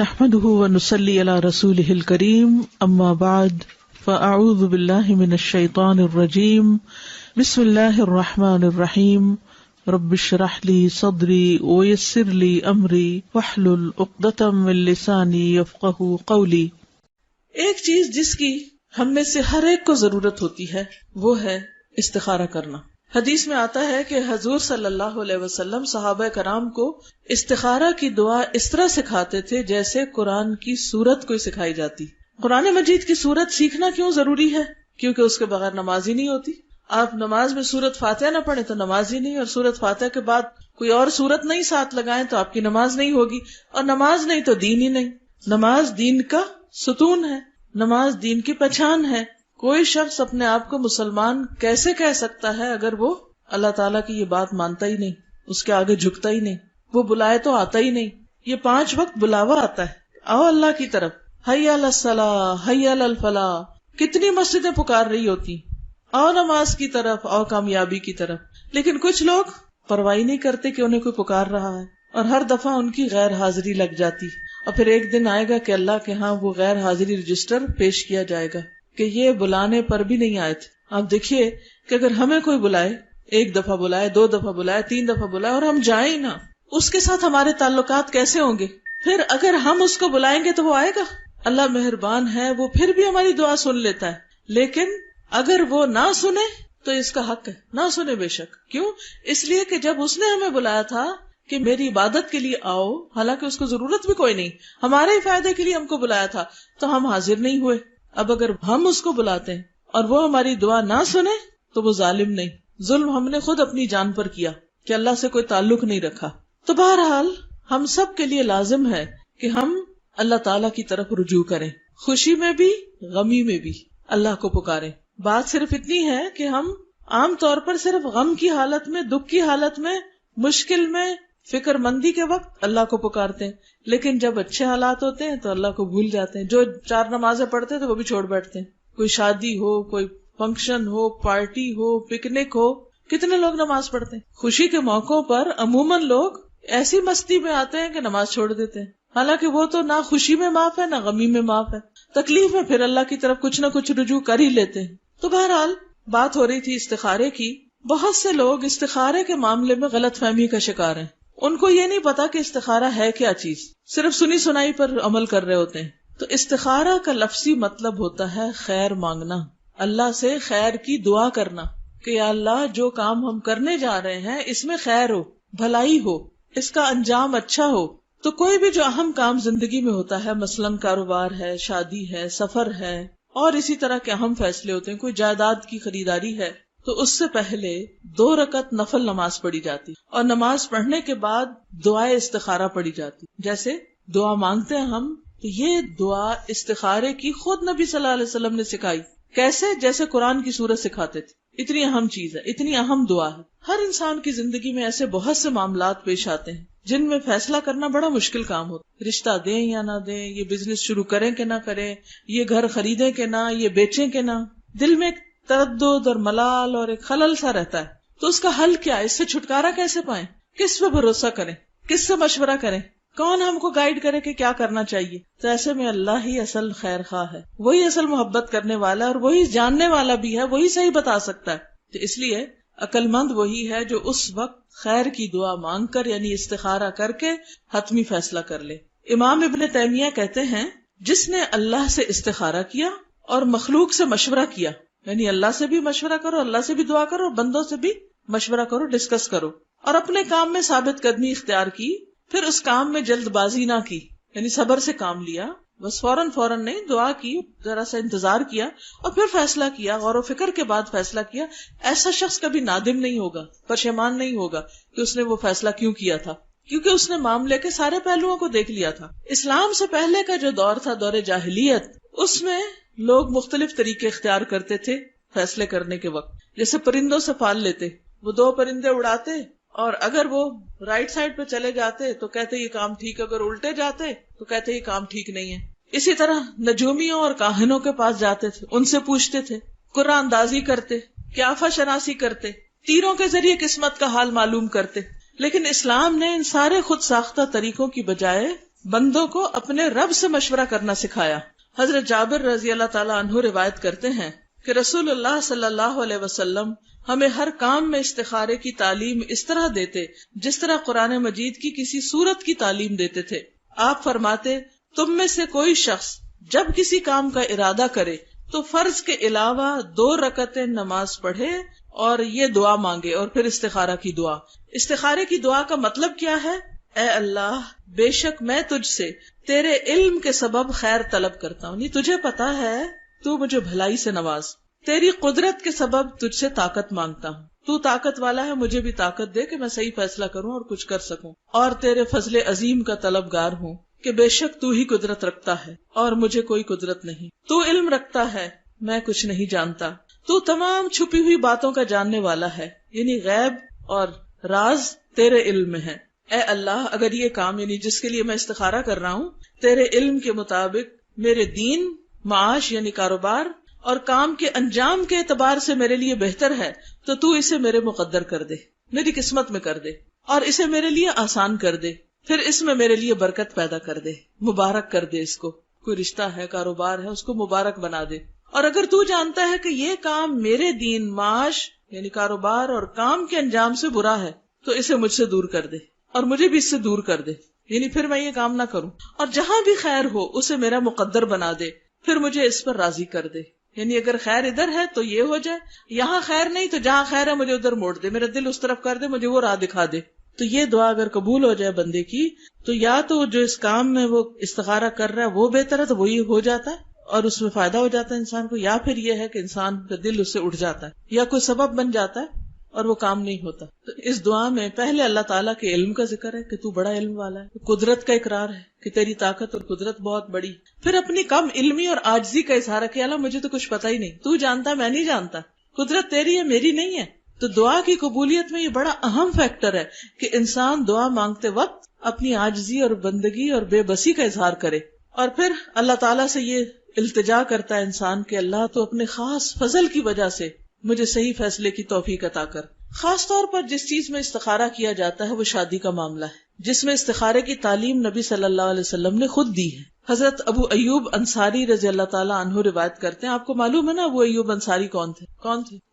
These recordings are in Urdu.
نحمده ونصلي على رسوله الكريم اما بعد فاعوذ بالله من الشيطان الرجيم بسم الله الرحمن الرحيم رب اشرح لي صدري ويسر لي امري واحلل عقدة من لساني يفقهوا قولي۔ ایک چیز جس کی ہم میں سے ہر ایک کو ضرورت ہوتی ہے وہ ہے استخارہ کرنا۔ حدیث میں آتا ہے کہ حضور صلی اللہ علیہ وسلم صحابہ کرام کو استخارہ کی دعا اس طرح سکھاتے تھے جیسے قرآن کی سورت کوئی سکھائی جاتی۔ قرآن مجید کی سورت سیکھنا کیوں ضروری ہے؟ کیونکہ اس کے بغیر نماز ہی نہیں ہوتی۔ آپ نماز میں سورت فاتحہ نہ پڑھیں تو نماز ہی نہیں، اور سورت فاتحہ کے بعد کوئی اور سورت نہیں ساتھ لگائیں تو آپ کی نماز نہیں ہوگی، اور نماز نہیں تو دین ہی نہیں۔ نماز دین کا ستون ہے، نماز دین کی پہچان ہے۔ کوئی شخص اپنے آپ کو مسلمان کیسے کہہ سکتا ہے اگر وہ اللہ تعالیٰ کی یہ بات مانتا ہی نہیں، اس کے آگے جھکتا ہی نہیں، وہ بلائے تو آتا ہی نہیں۔ یہ 5 وقت بلاوا آتا ہے، آؤ اللہ کی طرف، حی علی الصلاۃ، حی علی الفلاح۔ کتنی مسجدیں پکار رہی ہوتی، آؤ نماز کی طرف، آؤ کامیابی کی طرف۔ لیکن کچھ لوگ پرواہ نہیں کرتے کہ انہیں کوئی پکار رہا ہے، اور ہر دفعہ ان کی غیر حاضری لگ جاتی، اور پھر ایک دن آئے گا کہ اللہ کے ہاں وہ غیر حاضری رجسٹر پیش کیا جائے گا کہ یہ بلانے پر بھی نہیں آئے تھے۔ آپ دیکھیے کہ اگر ہمیں کوئی بلائے، 1 دفعہ بلائے، 2 دفعہ بلائے، 3 دفعہ بلائے، اور ہم جائیں نہ، اس کے ساتھ ہمارے تعلقات کیسے ہوں گے؟ پھر اگر ہم اس کو بلائیں گے تو وہ آئے گا؟ اللہ مہربان ہے، وہ پھر بھی ہماری دعا سن لیتا ہے، لیکن اگر وہ نہ سنے تو اس کا حق ہے نہ سنے بے شک۔ کیوں؟ اس لیے کہ جب اس نے ہمیں بلایا تھا کہ میری عبادت کے لیے آؤ، حالانکہ اس کو ضرورت بھی کوئی نہیں، ہمارے ہی فائدے کے لیے ہم کو بلایا تھا، تو ہم حاضر نہیں ہوئے۔ اب اگر ہم اس کو بلاتے ہیں اور وہ ہماری دعا نہ سنے تو وہ ظالم نہیں، ظلم ہم نے خود اپنی جان پر کیا کہ اللہ سے کوئی تعلق نہیں رکھا۔ تو بہرحال ہم سب کے لیے لازم ہے کہ ہم اللہ تعالیٰ کی طرف رجوع کریں، خوشی میں بھی غمی میں بھی اللہ کو پکاریں۔ بات صرف اتنی ہے کہ ہم عام طور پر صرف غم کی حالت میں، دکھ کی حالت میں، مشکل میں، فکر مندی کے وقت اللہ کو پکارتے ہیں، لیکن جب اچھے حالات ہوتے ہیں تو اللہ کو بھول جاتے ہیں۔ جو 4 نمازیں پڑھتے ہیں تو وہ بھی چھوڑ بیٹھتے ہیں۔ کوئی شادی ہو، کوئی فنکشن ہو، پارٹی ہو، پکنک ہو، کتنے لوگ نماز پڑھتے ہیں؟ خوشی کے موقعوں پر عموماً لوگ ایسی مستی میں آتے ہیں کہ نماز چھوڑ دیتے ہیں، حالانکہ وہ تو نہ خوشی میں معاف ہے نہ غمی میں معاف ہے، تکلیف میں پھر اللہ کی طرف کچھ نہ کچھ رجوع کر ہی لیتے ہیں۔ تو بہرحال بات ہو رہی تھی استخارے کی۔ بہت سے لوگ استخارے کے معاملے میں غلط فہمی کا شکار ہیں۔ ان کو یہ نہیں پتا کہ استخارہ ہے کیا چیز، صرف سنی سنائی پر عمل کر رہے ہوتے ہیں۔ تو استخارہ کا لفظی مطلب ہوتا ہے خیر مانگنا، اللہ سے خیر کی دعا کرنا کہ یا اللہ جو کام ہم کرنے جا رہے ہیں اس میں خیر ہو، بھلائی ہو، اس کا انجام اچھا ہو۔ تو کوئی بھی جو اہم کام زندگی میں ہوتا ہے، مثلاً کاروبار ہے، شادی ہے، سفر ہے، اور اسی طرح کے اہم فیصلے ہوتے ہیں، کوئی جائیداد کی خریداری ہے، تو اس سے پہلے 2 رکعت نفل نماز پڑھی جاتی، اور نماز پڑھنے کے بعد دعائے استخارہ پڑھی جاتی۔ جیسے دعا مانگتے ہیں ہم، تو یہ دعا استخارے کی خود نبی صلی اللہ علیہ وسلم نے سکھائی۔ کیسے؟ جیسے قرآن کی سورت سکھاتے تھے۔ اتنی اہم چیز ہے، اتنی اہم دعا ہے۔ ہر انسان کی زندگی میں ایسے بہت سے معاملات پیش آتے ہیں جن میں فیصلہ کرنا بڑا مشکل کام ہوتا ہے۔ رشتہ دیں یا نہ دیں، یہ بزنس شروع کریں کہ نہ کریں، یہ گھر خریدیں کہ نہ، یہ بیچیں کہ نہ، دل میں ایک تردد اور ملال اور ایک خلل سا رہتا ہے۔ تو اس کا حل کیا ہے؟ اس سے چھٹکارا کیسے پائیں؟ کس پہ بھروسہ کریں؟ کس سے مشورہ کریں؟ کون ہم کو گائیڈ کرے کہ کیا کرنا چاہیے؟ تو ایسے میں اللہ ہی اصل خیر خواہ ہے، وہی اصل محبت کرنے والا ہے، اور وہی جاننے والا بھی ہے، وہی صحیح بتا سکتا ہے۔ تو اس لیے عقل مند وہی ہے جو اس وقت خیر کی دعا مانگ کر، یعنی استخارہ کر کے حتمی فیصلہ کر لے۔ امام ابن تیمیہ کہتے ہیں جس نے اللہ سے استخارہ کیا اور مخلوق سے مشورہ کیا، یعنی اللہ سے بھی مشورہ کرو، اللہ سے بھی دعا کرو، اور بندوں سے بھی مشورہ کرو، ڈسکس کرو، اور اپنے کام میں ثابت قدمی اختیار کی، پھر اس کام میں جلد بازی نہ کی، یعنی صبر سے کام لیا، بس فوراً نہیں، دعا کی، ذرا سا انتظار کیا، اور پھر فیصلہ کیا، غور و فکر کے بعد فیصلہ کیا۔ ایسا شخص کبھی نادم نہیں ہوگا، پشیمان نہیں ہوگا کہ اس نے وہ فیصلہ کیوں کیا تھا، کیونکہ اس نے معاملے کے سارے پہلوؤں کو دیکھ لیا تھا۔ اسلام سے پہلے کا جو دور تھا، دور جاہلیت، اس میں لوگ مختلف طریقے اختیار کرتے تھے فیصلے کرنے کے وقت۔ جیسے پرندوں سے پال لیتے، وہ 2 پرندے اڑاتے، اور اگر وہ رائٹ سائڈ پہ چلے جاتے تو کہتے یہ کام ٹھیک، اگر الٹے جاتے تو کہتے یہ کام ٹھیک نہیں ہے۔ اسی طرح نجومیوں اور کاہنوں کے پاس جاتے تھے، ان سے پوچھتے تھے، قرآن اندازی کرتے، قیافہ شناسی کرتے، تیروں کے ذریعے قسمت کا حال معلوم کرتے۔ لیکن اسلام نے ان سارے خود ساختہ طریقوں کی بجائے بندوں کو اپنے رب سے مشورہ کرنا سکھایا۔ حضرت جابر رضی اللہ تعالیٰ عنہ روایت کرتے ہیں کہ رسول اللہ صلی اللہ علیہ وسلم ہمیں ہر کام میں استخارے کی تعلیم اس طرح دیتے جس طرح قرآن مجید کی کسی سورت کی تعلیم دیتے تھے۔ آپ فرماتے، تم میں سے کوئی شخص جب کسی کام کا ارادہ کرے تو فرض کے علاوہ 2 رکعتیں نماز پڑھے اور یہ دعا مانگے، اور پھر استخارہ کی دعا۔ استخارے کی دعا کا مطلب کیا ہے؟ اے اللہ، بے شک میں تجھ سے تیرے علم کے سبب خیر طلب کرتا ہوں، تجھے پتا ہے تو مجھے بھلائی سے نواز، تیری قدرت کے سبب تجھ سے طاقت مانگتا ہوں، تو طاقت والا ہے، مجھے بھی طاقت دے کہ میں صحیح فیصلہ کروں اور کچھ کر سکوں، اور تیرے فضل عظیم کا طلبگار ہوں کہ بے شک تو ہی قدرت رکھتا ہے اور مجھے کوئی قدرت نہیں، تو علم رکھتا ہے میں کچھ نہیں جانتا، تو تمام چھپی ہوئی باتوں کا جاننے والا ہے، یعنی غیب اور راز تیرے علم میں ہے۔ اے اللہ، اگر یہ کام یعنی جس کے لیے میں استخارہ کر رہا ہوں تیرے علم کے مطابق میرے دین، معاش یعنی کاروبار اور کام کے انجام کے اعتبار سے میرے لیے بہتر ہے تو تو اسے میرے مقدر کر دے، میری قسمت میں کر دے، اور اسے میرے لیے آسان کر دے، پھر اس میں میرے لیے برکت پیدا کر دے، مبارک کر دے، اس کو کوئی رشتہ ہے، کاروبار ہے، اس کو مبارک بنا دے۔ اور اگر تو جانتا ہے کہ یہ کام میرے دین، معاش یعنی کاروبار اور کام کے انجام سے برا ہے تو اسے مجھ سے دور کر دے اور مجھے بھی اس سے دور کر دے، یعنی پھر میں یہ کام نہ کروں، اور جہاں بھی خیر ہو اسے میرا مقدر بنا دے، پھر مجھے اس پر راضی کر دے، یعنی اگر خیر ادھر ہے تو یہ ہو جائے، یہاں خیر نہیں تو جہاں خیر ہے مجھے ادھر موڑ دے، میرا دل اس طرف کر دے، مجھے وہ راہ دکھا دے۔ تو یہ دعا اگر قبول ہو جائے بندے کی تو یا تو جو اس کام میں وہ استخارہ کر رہا ہے وہ بہتر ہے تو وہی ہو جاتا ہے اور اس میں فائدہ ہو جاتا ہے انسان کو، یا پھر یہ ہے کہ انسان کا دل اس سے اٹھ جاتا ہے یا کوئی سبب بن جاتا ہے اور وہ کام نہیں ہوتا۔ تو اس دعا میں پہلے اللہ تعالیٰ کے علم کا ذکر ہے کہ تو بڑا علم والا ہے، قدرت کا اقرار ہے کہ تیری طاقت اور قدرت بہت بڑی، پھر اپنی کم علمی اور عاجزی کا اظہار ہے کہ اللہ مجھے تو کچھ پتا ہی نہیں، تو جانتا میں نہیں جانتا، قدرت تیری ہے میری نہیں ہے۔ تو دعا کی قبولیت میں یہ بڑا اہم فیکٹر ہے کہ انسان دعا مانگتے وقت اپنی عاجزی اور بندگی اور بے بسی کا اظہار کرے، اور پھر اللہ تعالیٰ سے یہ التجا کرتا ہے انسان کہ اللہ تو اپنے خاص فضل کی وجہ سے مجھے صحیح فیصلے کی توفیق عطا کر۔ خاص طور پر جس چیز میں استخارہ کیا جاتا ہے وہ شادی کا معاملہ ہے، جس میں استخارے کی تعلیم نبی صلی اللہ علیہ وسلم نے خود دی ہے۔ حضرت ابو ایوب انصاری رضی اللہ تعالیٰ عنہ روایت کرتے ہیں، آپ کو معلوم ہے نا ابو ایوب انصاری کون تھے؟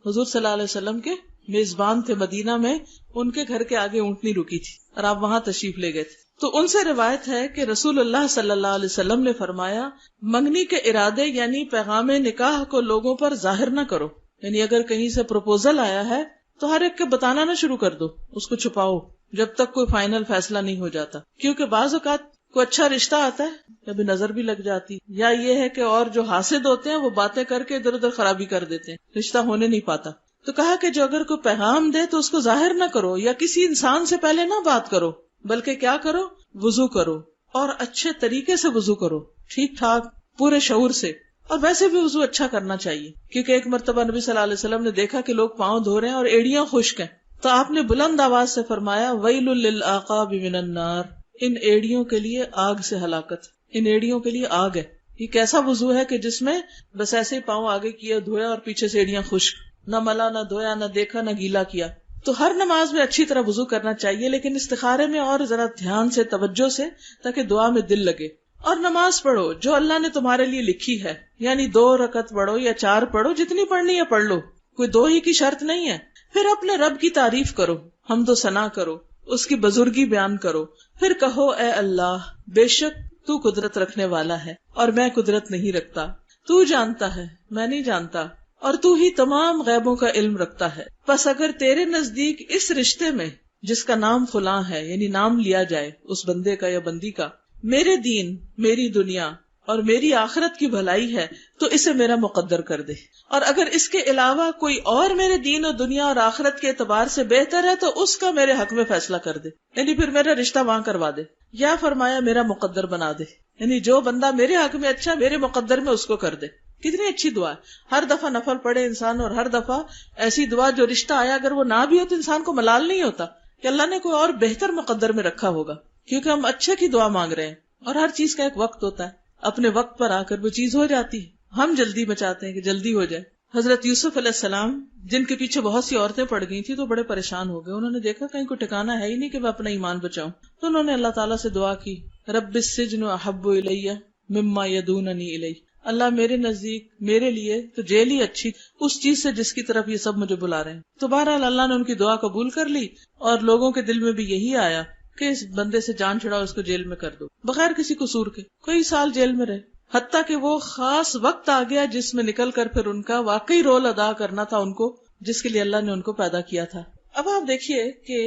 حضور صلی اللہ علیہ وسلم کے میزبان تھے، مدینہ میں ان کے گھر کے آگے اونٹنی رکی تھی اور آپ وہاں تشریف لے گئے تھے۔ تو ان سے روایت ہے کہ رسول اللہ صلی اللہ علیہ وسلم نے فرمایا، منگنی کے ارادے یعنی پیغام نکاح کو لوگوں پر ظاہر نہ کرو، یعنی اگر کہیں سے پروپوزل آیا ہے تو ہر ایک کے بتانا نہ شروع کر دو، اس کو چھپاؤ جب تک کوئی فائنل فیصلہ نہیں ہو جاتا، کیونکہ بعض اوقات کوئی اچھا رشتہ آتا ہے کبھی نظر بھی لگ جاتی، یا یہ ہے کہ اور جو حاسد ہوتے ہیں وہ باتیں کر کے ادھر ادھر خرابی کر دیتے ہیں، رشتہ ہونے نہیں پاتا۔ تو کہا کہ جو اگر کوئی پیغام دے تو اس کو ظاہر نہ کرو، یا کسی انسان سے پہلے نہ بات کرو، بلکہ کیا کرو، وضو کرو، اور اچھے طریقے سے وضو کرو، ٹھیک ٹھاک پورے شعور سے، اور ویسے بھی وضو اچھا کرنا چاہیے، کیونکہ ایک مرتبہ نبی صلی اللہ علیہ وسلم نے دیکھا کہ لوگ پاؤں دھو رہے ہیں اور ایڑیاں خشک ہیں، تو آپ نے بلند آواز سے فرمایا، ویل للعقاب من النار، ان ایڑیوں کے لیے آگ سے ہلاکت، ان ایڑیوں کے لیے آگ ہے۔ یہ کیسا وضو ہے کہ جس میں بس ایسے ہی پاؤں آگے کیا، دھویا اور پیچھے سے ایڑیاں خشک، نہ ملا نہ دھویا نہ دیکھا نہ گیلا کیا۔ تو ہر نماز میں اچھی طرح وضو کرنا چاہیے، لیکن استخارے میں اور ذرا دھیان سے، توجہ سے، تاکہ دعا میں دل لگے۔ اور نماز پڑھو جو اللہ نے تمہارے لیے لکھی ہے، یعنی 2 رکعت پڑھو یا 4 پڑھو، جتنی پڑھنی ہے پڑھ لو، کوئی 2 ہی کی شرط نہیں ہے۔ پھر اپنے رب کی تعریف کرو، حمد و ثنا کرو، اس کی بزرگی بیان کرو، پھر کہو، اے اللہ، بے شک تو قدرت رکھنے والا ہے اور میں قدرت نہیں رکھتا، تو جانتا ہے میں نہیں جانتا، اور تو ہی تمام غیبوں کا علم رکھتا ہے، پس اگر تیرے نزدیک اس رشتے میں جس کا نام فلاں ہے، یعنی نام لیا جائے اس بندے کا یا بندی کا، میرے دین، میری دنیا اور میری آخرت کی بھلائی ہے تو اسے میرا مقدر کر دے، اور اگر اس کے علاوہ کوئی اور میرے دین اور دنیا اور آخرت کے اعتبار سے بہتر ہے تو اس کا میرے حق میں فیصلہ کر دے، یعنی پھر میرا رشتہ وہاں کروا دے، یا فرمایا میرا مقدر بنا دے، یعنی جو بندہ میرے حق میں اچھا میرے مقدر میں اس کو کر دے۔ کتنی اچھی دعا ہے، ہر دفعہ نفل پڑھے انسان، اور ہر دفعہ ایسی دعا جو رشتہ آیا اگر وہ نہ بھی ہو تو انسان کو ملال نہیں ہوتا کہ اللہ نے کوئی اور بہتر مقدر میں رکھا ہوگا، کیونکہ ہم اچھے کی دعا مانگ رہے ہیں، اور ہر چیز کا ایک وقت ہوتا ہے، اپنے وقت پر آ کر وہ چیز ہو جاتی ہے، ہم جلدی مچاتے ہیں کہ جلدی ہو جائے۔ حضرت یوسف علیہ السلام جن کے پیچھے بہت سی عورتیں پڑ گئی تھی تو بڑے پریشان ہو گئے، انہوں نے دیکھا کہیں کوئی ٹھکانہ ہے ہی نہیں کہ میں اپنا ایمان بچاؤں، تو انہوں نے اللہ تعالیٰ سے دعا کی، رب السجن احب الی مما یدوننی الی، اللہ میرے نزدیک میرے لیے تو جیل ہی اچھی اس چیز سے جس کی طرف یہ سب مجھے بلا رہے ہیں. تو بہرحال اللہ نے ان کی دعا قبول کر لی، اور لوگوں کے دل میں بھی یہی آیا کہ اس بندے سے جان چھڑاؤ، اس کو جیل میں کر دو بغیر کسی قصور کے. کئی سال جیل میں رہے، حتیٰ کہ وہ خاص وقت آ گیا جس میں نکل کر پھر ان کا واقعی رول ادا کرنا تھا ان کو، جس کے لیے اللہ نے ان کو پیدا کیا تھا. اب آپ دیکھیے کہ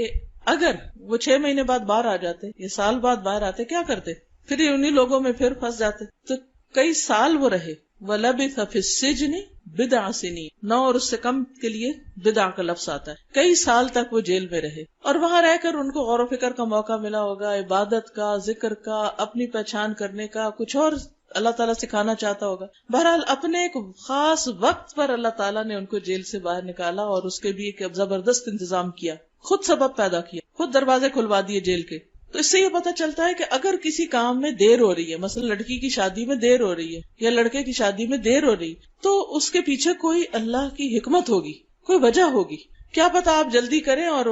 اگر وہ 6 مہینے بعد باہر آ جاتے یا سال بعد باہر آتے، کیا کرتے؟ پھر انہی لوگوں میں پھر پھنس جاتے. تو کئی سال وہ رہے. وَلَبِثَ فِي السِّجْنِ بِضْعَ سِنِينَ، 9 اور اس سے کم کے لیے بدع کا لفظ آتا ہے. کئی سال تک وہ جیل میں رہے، اور وہاں رہ کر ان کو غور و فکر کا موقع ملا ہوگا، عبادت کا، ذکر کا، اپنی پہچان کرنے کا، کچھ اور اللہ تعالیٰ سکھانا چاہتا ہوگا. بہرحال اپنے ایک خاص وقت پر اللہ تعالیٰ نے ان کو جیل سے باہر نکالا، اور اس کے بھی ایک زبردست انتظام کیا، خود سبب پیدا کیا، خود دروازے کھلوا دیے جیل کے. تو اس سے یہ پتہ چلتا ہے کہ اگر کسی کام میں دیر ہو رہی ہے، مثلا لڑکی کی شادی میں دیر ہو رہی ہے یا لڑکے کی شادی میں دیر ہو رہی، تو اس کے پیچھے کوئی اللہ کی حکمت ہوگی، کوئی وجہ ہوگی. کیا پتا آپ جلدی کریں اور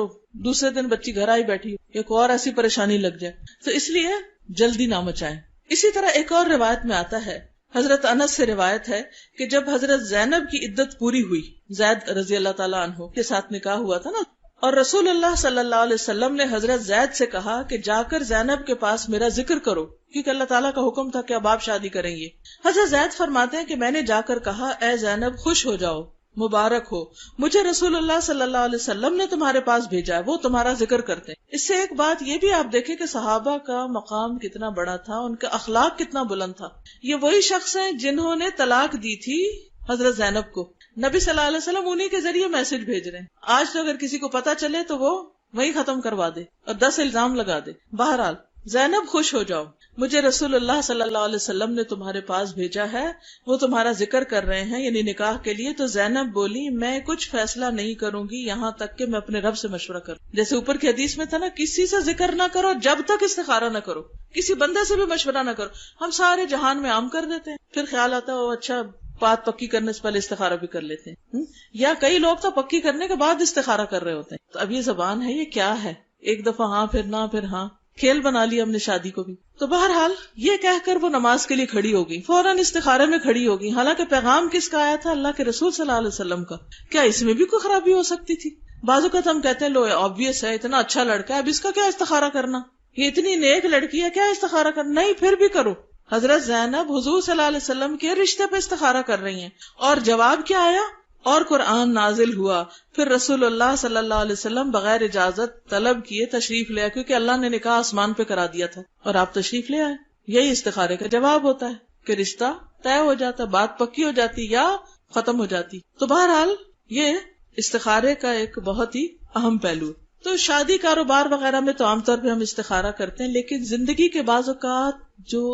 دوسرے دن بچی گھر آئی بیٹھی یا کوئی اور ایسی پریشانی لگ جائے. تو اس لیے جلدی نہ مچائیں. اسی طرح ایک اور روایت میں آتا ہے، حضرت انس سے روایت ہے کہ جب حضرت زینب کی عدت پوری ہوئی، زید رضی اللہ تعالیٰ عنہ کے ساتھ نکاح ہوا تھا نا، اور رسول اللہ صلی اللہ علیہ وسلم نے حضرت زید سے کہا کہ جا کر زینب کے پاس میرا ذکر کرو، کیونکہ اللہ تعالیٰ کا حکم تھا کہ اب آپ شادی کریں گے. حضرت زید فرماتے ہیں کہ میں نے جا کر کہا، اے زینب خوش ہو جاؤ، مبارک ہو، مجھے رسول اللہ صلی اللہ علیہ وسلم نے تمہارے پاس بھیجا ہے، وہ تمہارا ذکر کرتے ہیں. اس سے ایک بات یہ بھی آپ دیکھیں کہ صحابہ کا مقام کتنا بڑا تھا، ان کا اخلاق کتنا بلند تھا. یہ وہی شخص ہیں جنہوں نے طلاق دی تھی حضرت زینب کو، نبی صلی اللہ علیہ وسلم انہی کے ذریعے میسج بھیج رہے ہیں. آج تو اگر کسی کو پتا چلے تو وہ وہی ختم کروا دے اور 10 الزام لگا دے. بہرحال زینب خوش ہو جاؤ، مجھے رسول اللہ صلی اللہ علیہ وسلم نے تمہارے پاس بھیجا ہے، وہ تمہارا ذکر کر رہے ہیں، یعنی نکاح کے لیے. تو زینب بولی، میں کچھ فیصلہ نہیں کروں گی یہاں تک کہ میں اپنے رب سے مشورہ کروں. جیسے اوپر کی حدیث میں تھا نا، کسی سے ذکر نہ کرو جب تک استخارہ نہ کرو، کسی بندے سے بھی مشورہ نہ کرو. ہم سارے جہان میں عام کر دیتے ہیں، پھر خیال آتا ہے اچھا بات پکی کرنے سے پہلے استخارہ بھی کر لیتے ہیں، یا کئی لوگ تو پکی کرنے کے بعد استخارہ کر رہے ہوتے ہیں. تو اب یہ زبان ہے، یہ کیا ہے؟ ایک دفعہ ہاں پھر نہ، پھر ہاں، کھیل بنا لیا ہم نے شادی کو بھی. تو بہرحال یہ کہہ کر وہ نماز کے لیے کھڑی ہو گئی، فوراً استخارے میں کھڑی ہو گئی. حالانکہ پیغام کس کا آیا تھا؟ اللہ کے رسول صلی اللہ علیہ وسلم کا. کیا اس میں بھی کوئی خرابی ہو سکتی تھی؟ بعض اوقات ہم کہتے ہیں لو آبویس ہے، اتنا اچھا لڑکا ہے، اب اس کا کیا استخارہ کرنا، یہ اتنی نیک لڑکی ہے، کیا استخارہ کرنا؟ نہیں، پھر بھی کرو. حضرت زینب حضور صلی اللہ علیہ وسلم کے رشتے پہ استخارہ کر رہی ہیں، اور جواب کیا آیا؟ اور قرآن نازل ہوا. پھر رسول اللہ صلی اللہ علیہ وسلم بغیر اجازت طلب کیے تشریف لے آئے، کیونکہ اللہ نے نکاح آسمان پہ کرا دیا تھا اور آپ تشریف لے آئے. یہی استخارے کا جواب ہوتا ہے کہ رشتہ طے ہو جاتا، بات پکی ہو جاتی یا ختم ہو جاتی. تو بہرحال یہ استخارے کا ایک بہت ہی اہم پہلو. تو شادی کاروبار وغیرہ میں تو عام طور پہ ہم استخارہ کرتے ہیں، لیکن زندگی کے بعض اوقات جو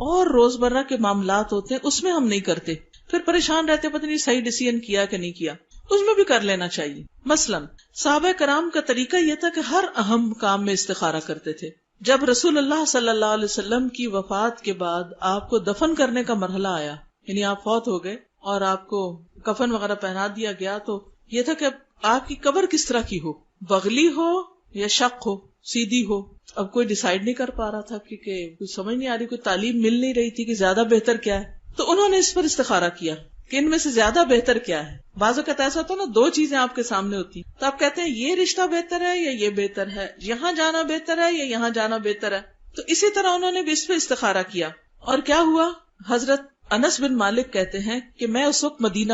اور روزمرہ کے معاملات ہوتے ہیں اس میں ہم نہیں کرتے، پھر پریشان رہتے پتہ نہیں صحیح ڈیسیژن کیا کہ نہیں کیا. اس میں بھی کر لینا چاہیے. مثلا صحابہ کرام کا طریقہ یہ تھا کہ ہر اہم کام میں استخارہ کرتے تھے. جب رسول اللہ صلی اللہ علیہ وسلم کی وفات کے بعد آپ کو دفن کرنے کا مرحلہ آیا، یعنی آپ فوت ہو گئے اور آپ کو کفن وغیرہ پہنا دیا گیا، تو یہ تھا کہ آپ کی قبر کس طرح کی ہو، بغلی ہو یا شق ہو، سیدھی ہو. اب کوئی ڈیسائیڈ نہیں کر پا رہا تھا کیونکہ کوئی سمجھ نہیں آ رہی، کوئی تعلیم مل نہیں رہی تھی کہ زیادہ بہتر کیا ہے. تو انہوں نے اس پر استخارہ کیا کہ ان میں سے زیادہ بہتر کیا ہے. بعض اوقات ایسا ہوتا ہے نا، 2 چیزیں آپ کے سامنے ہوتی تو آپ کہتے ہیں یہ رشتہ بہتر ہے یا یہ بہتر ہے، یہاں جانا بہتر ہے یا یہاں جانا بہتر ہے. تو اسی طرح انہوں نے بھی اس پہ استخارہ کیا. اور کیا ہوا؟ حضرت انس بن مالک کہتے ہیں کہ میں اس وقت مدینہ